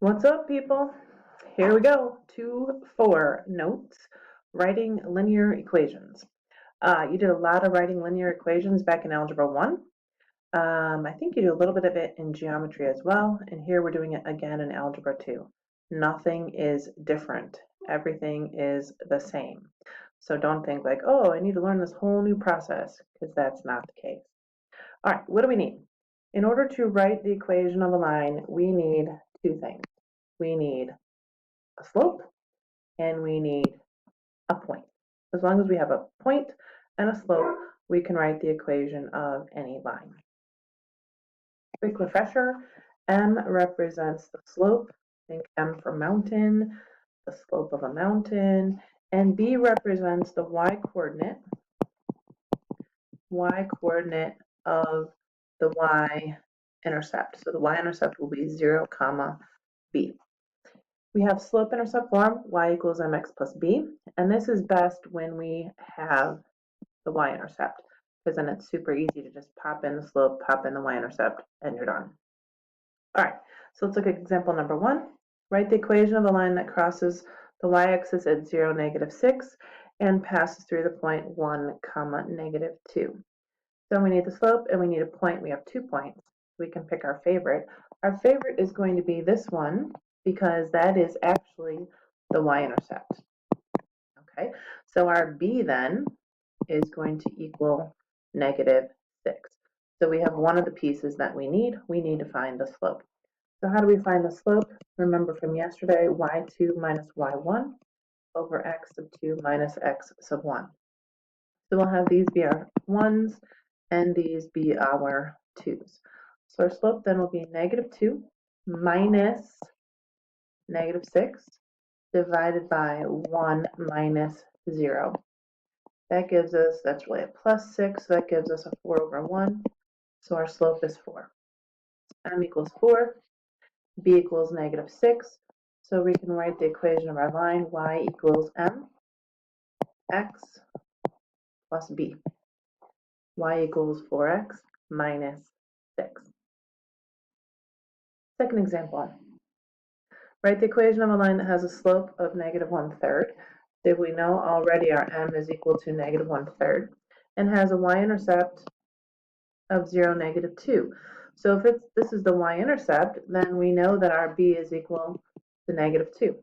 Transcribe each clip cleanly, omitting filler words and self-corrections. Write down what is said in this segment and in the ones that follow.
What's up, people? Here we go. 2-4 notes, writing linear equations. You did a lot of writing linear equations back in Algebra 1. I think you do a little bit of it in geometry as well, and here we're doing it again in Algebra 2. Nothing is different. Everything is the same. So don't think like, oh, I need to learn this whole new process, because that's not the case. All right, what do we need? In order to write the equation of a line, we need two things. We need a slope and we need a point. As long as we have a point and a slope, we can write the equation of any line. Quick refresher, M represents the slope. Think M for mountain, the slope of a mountain, and B represents the y-coordinate of the y-intercept. So the y-intercept will be 0, b. We have slope-intercept form, y equals mx plus b, and this is best when we have the y-intercept, because then it's super easy to just pop in the slope, pop in the y-intercept, and you're done. All right, so let's look at example number 1. Write the equation of a line that crosses the y-axis at 0, -6, and passes through the point 1, -2. So we need the slope and we need a point. We have 2 points. We can pick our favorite. Our favorite is going to be this one, because that is actually the y-intercept. Okay, so our b then is going to equal -6. So we have one of the pieces that we need. We need to find the slope. So how do we find the slope? Remember from yesterday, y2 minus y1 over x sub 2 minus x sub 1. So we'll have these be our 1s and these be our 2s. So our slope then will be -2 minus -6 divided by 1 minus 0. That gives us, that's really a plus 6, so that gives us a 4 over 1. So our slope is 4. M equals 4, b equals -6. So we can write the equation of our line, y equals mx plus b. Y equals 4x minus 6. Second example. Write the equation of a line that has a slope of -1/3. So we know already our m is equal to -1/3 and has a y-intercept of 0, -2. So if this is the y-intercept, then we know that our b is equal to -2.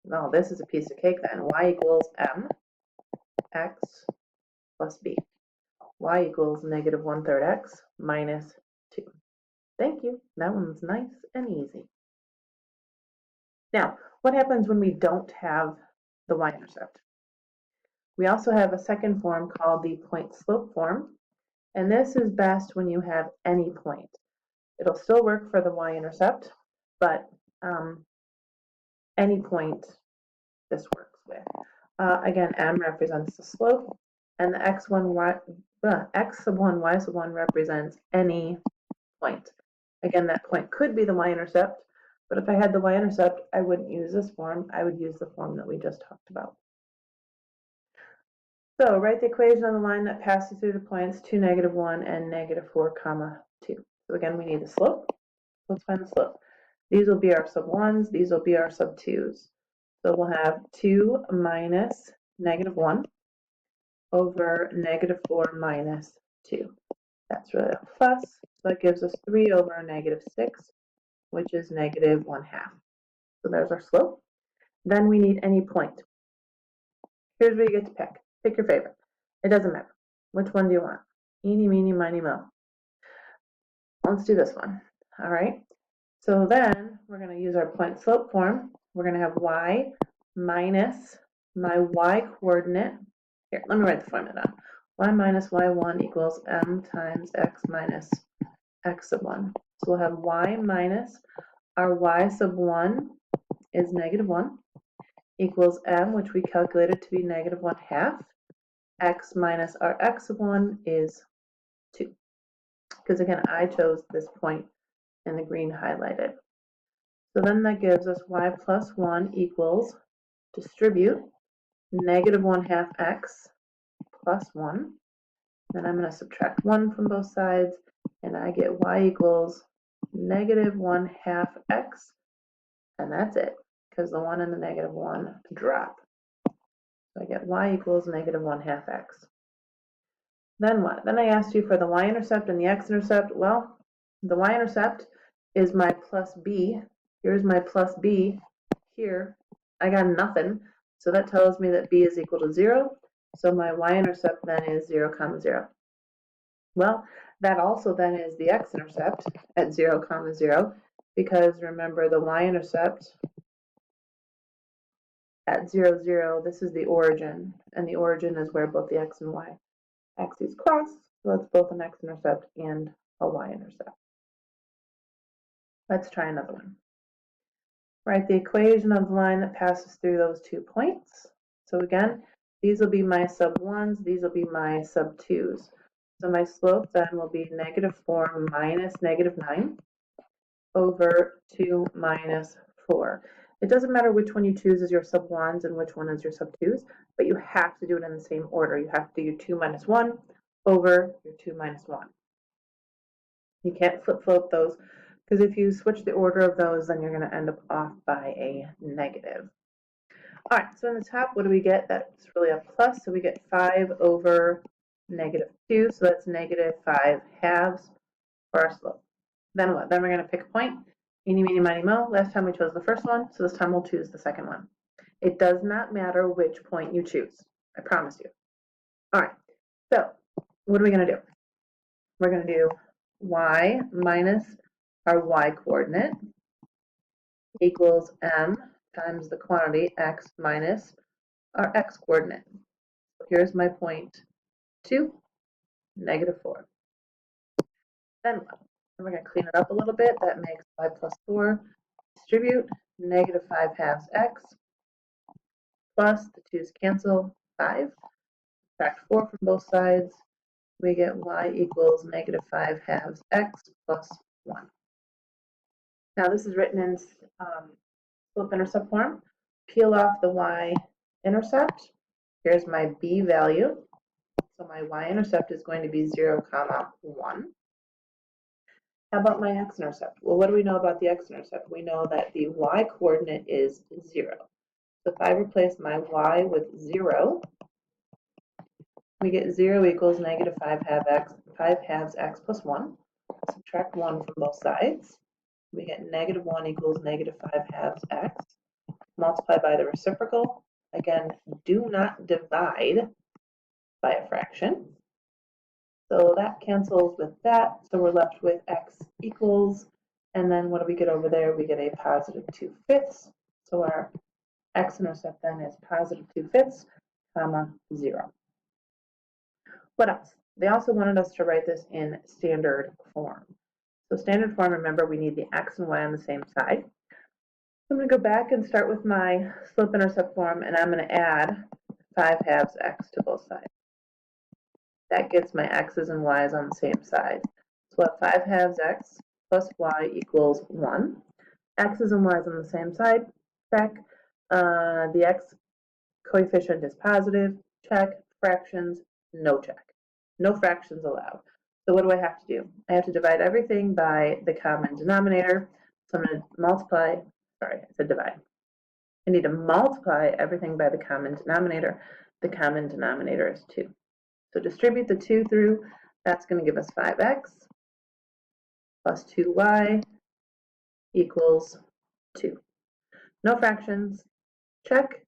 Well, this is a piece of cake then. Y equals mx plus b. Y equals -1/3 x minus 2. Thank you. That one's nice and easy. Now, what happens when we don't have the y-intercept? We also have a second form called the point-slope form, and this is best when you have any point. It'll still work for the y-intercept, but any point this works with. Again, m represents the slope, and the x sub 1, y sub 1 represents any point. Again, that point could be the y-intercept, but if I had the y-intercept, I wouldn't use this form. I would use the form that we just talked about. So write the equation on the line that passes through the points 2, -1 and -4, 2. So again, we need the slope. Let's find the slope. These will be our sub 1s. These will be our sub 2s. So we'll have 2 minus -1 over -4 minus 2. That's really a fuss. So that gives us 3 over -6, which is -1/2. So there's our slope. Then we need any point. Here's where you get to pick. Pick your favorite. It doesn't matter. Which one do you want? Eeny, meeny, miny, mo. Let's do this one. All right. So then we're going to use our point slope form. We're going to have y minus my y coordinate. Here, let me write the formula down. Y minus y1 equals m times x minus x sub 1. So we'll have y minus our y sub 1 is -1 equals m, which we calculated to be -1/2. X minus our x sub 1 is 2. Because again, I chose this point in the green highlighted. So then that gives us y plus 1 equals, distribute, -1/2 x plus 1. Then I'm going to subtract 1 from both sides, and I get y equals -1/2 x And that's it, because the 1 and the negative 1 drop. So I get y equals negative 1/2 x. Then what? Then I asked you for the y-intercept and the x-intercept. Well, the y-intercept is my plus b. Here's my plus b. Here, I got nothing. So that tells me that b is equal to 0. So my y-intercept then is 0, 0. Well, that also then is the x-intercept at 0, 0, because remember the y-intercept at 0, 0, this is the origin, and the origin is where both the x and y axes cross, so that's both an x-intercept and a y-intercept. Let's try another one. Write the equation of the line that passes through those 2 points. So again, these will be my sub 1s, these will be my sub 2s. So my slope then will be negative 4 minus negative 9 over 2 minus 4. It doesn't matter which one you choose as your sub 1s and which one is your sub 2s, but you have to do it in the same order. You have to do your 2 minus 1 over your 2 minus 1. You can't flip-flop those, because if you switch the order of those, then you're going to end up off by a negative. All right, so in the top, what do we get? That's really a plus, so we get 5 over negative 2, so that's negative 5 halves for our slope. Then what? Then we're going to pick a point. Eeny, meeny, miny, mo. Last time we chose the first one, so this time we'll choose the second one. It does not matter which point you choose. I promise you. All right, so what are we going to do? We're going to do y minus our y coordinate equals m times the quantity x minus our x coordinate. So here's my point 2, negative 4. Then what? We're going to clean it up a little bit. That makes y plus 4 distribute negative 5 halves x plus the 2's cancel 5. Subtract 4 from both sides. We get y equals negative 5 halves x plus 1. Now this is written in slope-intercept form. Peel off the y-intercept. Here's my b value. So my y-intercept is going to be 0, 1. How about my x-intercept? Well, what do we know about the x-intercept? We know that the y-coordinate is 0. So if I replace my y with 0, we get 0 equals negative 5 halves x plus 1. Subtract 1 from both sides. We get negative 1 equals negative 5 halves x. Multiply by the reciprocal. Again, do not divide by a fraction. So that cancels with that. So we're left with x equals, and then what do we get over there? We get a positive 2/5. So our x-intercept then is positive 2/5, 0. What else? They also wanted us to write this in standard form. So standard form, remember, we need the x and y on the same side. So I'm going to go back and start with my slope-intercept form, and I'm going to add 5 halves x to both sides. That gets my x's and y's on the same side. So we'll have 5 halves x plus y equals 1. X's and y's on the same side, check. The x coefficient is positive, check. Fractions, no check. No fractions allowed. So what do I have to do? I have to divide everything by the common denominator. So I'm going to multiply, sorry, I said divide. I need to multiply everything by the common denominator. The common denominator is 2. So distribute the 2 through, that's going to give us 5x plus 2y equals 2. No fractions, check.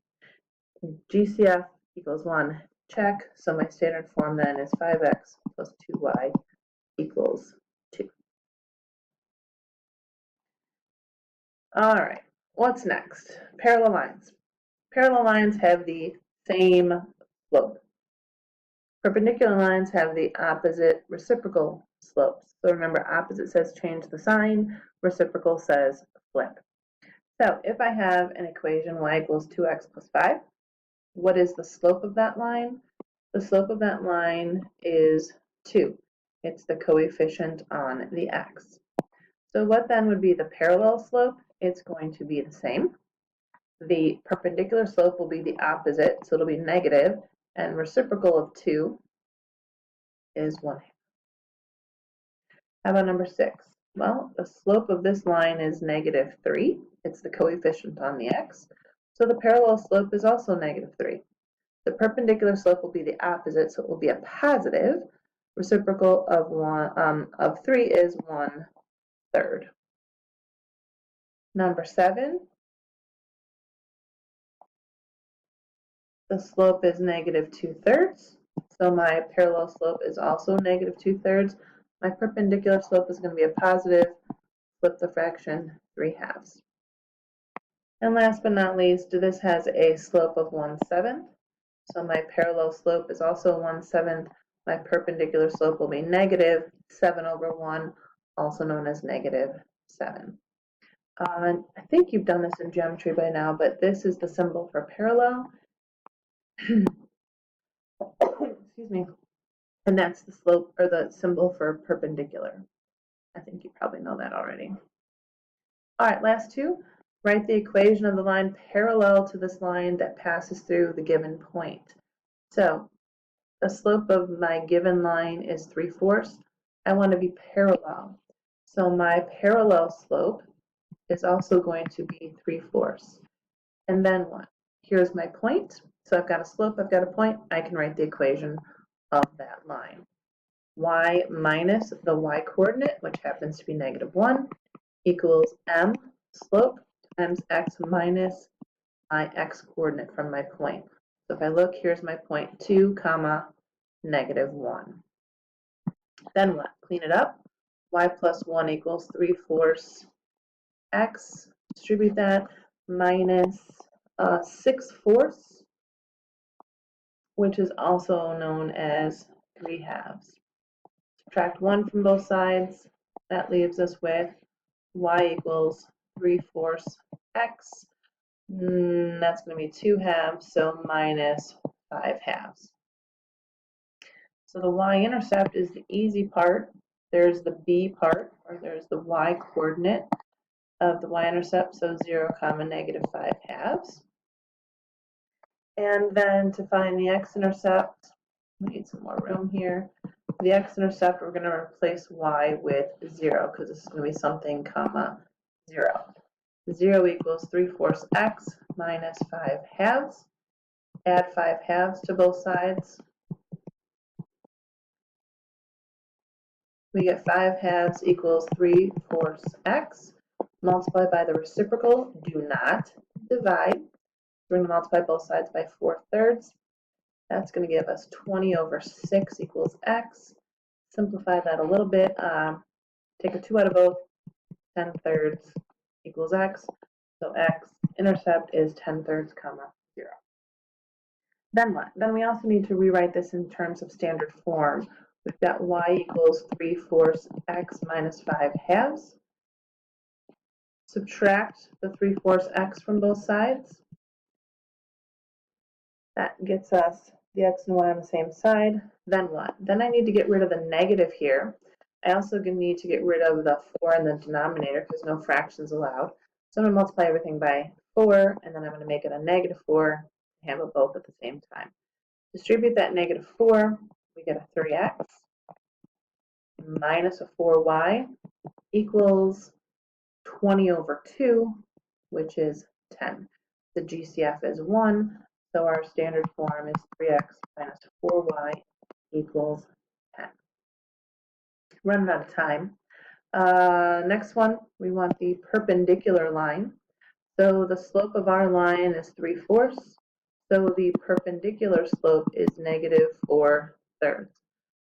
GCF equals 1, check. So my standard form then is 5x plus 2y equals 2. All right, what's next? Parallel lines. Parallel lines have the same slope. Perpendicular lines have the opposite reciprocal slopes. So remember, opposite says change the sign, reciprocal says flip. So if I have an equation y equals 2x plus 5, what is the slope of that line? The slope of that line is 2. It's the coefficient on the x. So what then would be the parallel slope? It's going to be the same. The perpendicular slope will be the opposite, so it'll be negative, and reciprocal of 2 is 1/2. How about number 6? Well, the slope of this line is -3. It's the coefficient on the x. So the parallel slope is also -3. The perpendicular slope will be the opposite, so it will be a positive. Reciprocal of 3 is 1/3. Number 7, the slope is -2/3. So my parallel slope is also -2/3. My perpendicular slope is going to be a positive. Flip the fraction, 3/2. And last but not least, this has a slope of 1/7. So my parallel slope is also 1/7. My perpendicular slope will be -7/1, also known as -7. I think you've done this in geometry by now, but this is the symbol for parallel. Excuse me. And that's the slope or the symbol for perpendicular. I think you probably know that already. All right, last two. Write the equation of the line parallel to this line that passes through the given point. So the slope of my given line is 3/4. I want to be parallel. So my parallel slope is also going to be 3/4. And then what? Here's my point. So I've got a slope, I've got a point. I can write the equation of that line. Y minus the y coordinate, which happens to be -1, equals m slope times x minus my x coordinate from my point. So if I look, here's my point, 2, comma, -1. Then what? Clean it up. Y plus 1 equals 3/4 x. Distribute that, minus 6/4, which is also known as 3/2. Subtract 1 from both sides. That leaves us with y equals 3/4 x. That's going to be 2/2, so minus 5/2. So the y-intercept is the easy part. There's the b part, or there's the y coordinate of the y-intercept, so 0, -5/2. And then to find the x-intercept, we need some more room here. The x-intercept, we're going to replace y with 0, because this is going to be something, comma, 0. 0 equals 3/4 x minus 5/2. Add 5/2 to both sides. We get 5/2 equals 3/4 x. Multiply by the reciprocal. Do not divide. We're going to multiply both sides by 4/3. That's going to give us 20/6 equals x. Simplify that a little bit. Take a 2 out of both. 10/3 equals x. So x-intercept is 10/3, comma, 0. Then what? Then we also need to rewrite this in terms of standard form. We've got y equals 3/4 x minus 5/2. Subtract the 3/4 x from both sides. That gets us the x and y on the same side. Then what? Then I need to get rid of the negative here. I also need to get rid of the 4 in the denominator because no fractions allowed. So I'm going to multiply everything by 4, and then I'm going to make it a -4 and handle both at the same time. Distribute that -4, we get a 3x minus a 4y equals 20/2, which is 10. The GCF is 1, so our standard form is 3x minus 4y equals 10. Running out of time. Next one, we want the perpendicular line. So the slope of our line is 3/4. So the perpendicular slope is -4/3.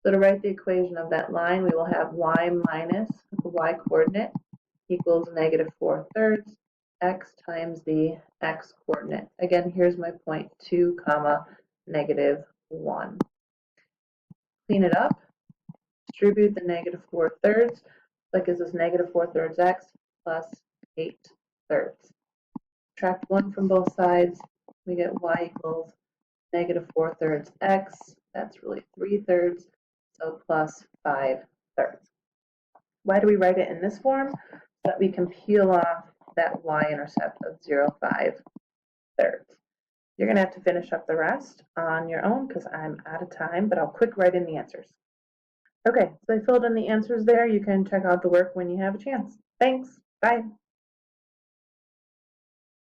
So to write the equation of that line, we will have y minus the y coordinate equals -4/3 x times the x coordinate. Again, here's my point, 2, comma, -1. Clean it up. Distribute the -4/3. That gives us -4/3 x plus 8/3. Subtract 1 from both sides. We get y equals -4/3 x. That's really 3/3. So plus 5/3. Why do we write it in this form? So that we can peel off that y-intercept of 0.5/3. You're going to have to finish up the rest on your own because I'm out of time, but I'll quick write in the answers. Okay, so I filled in the answers there. You can check out the work when you have a chance. Thanks. Bye.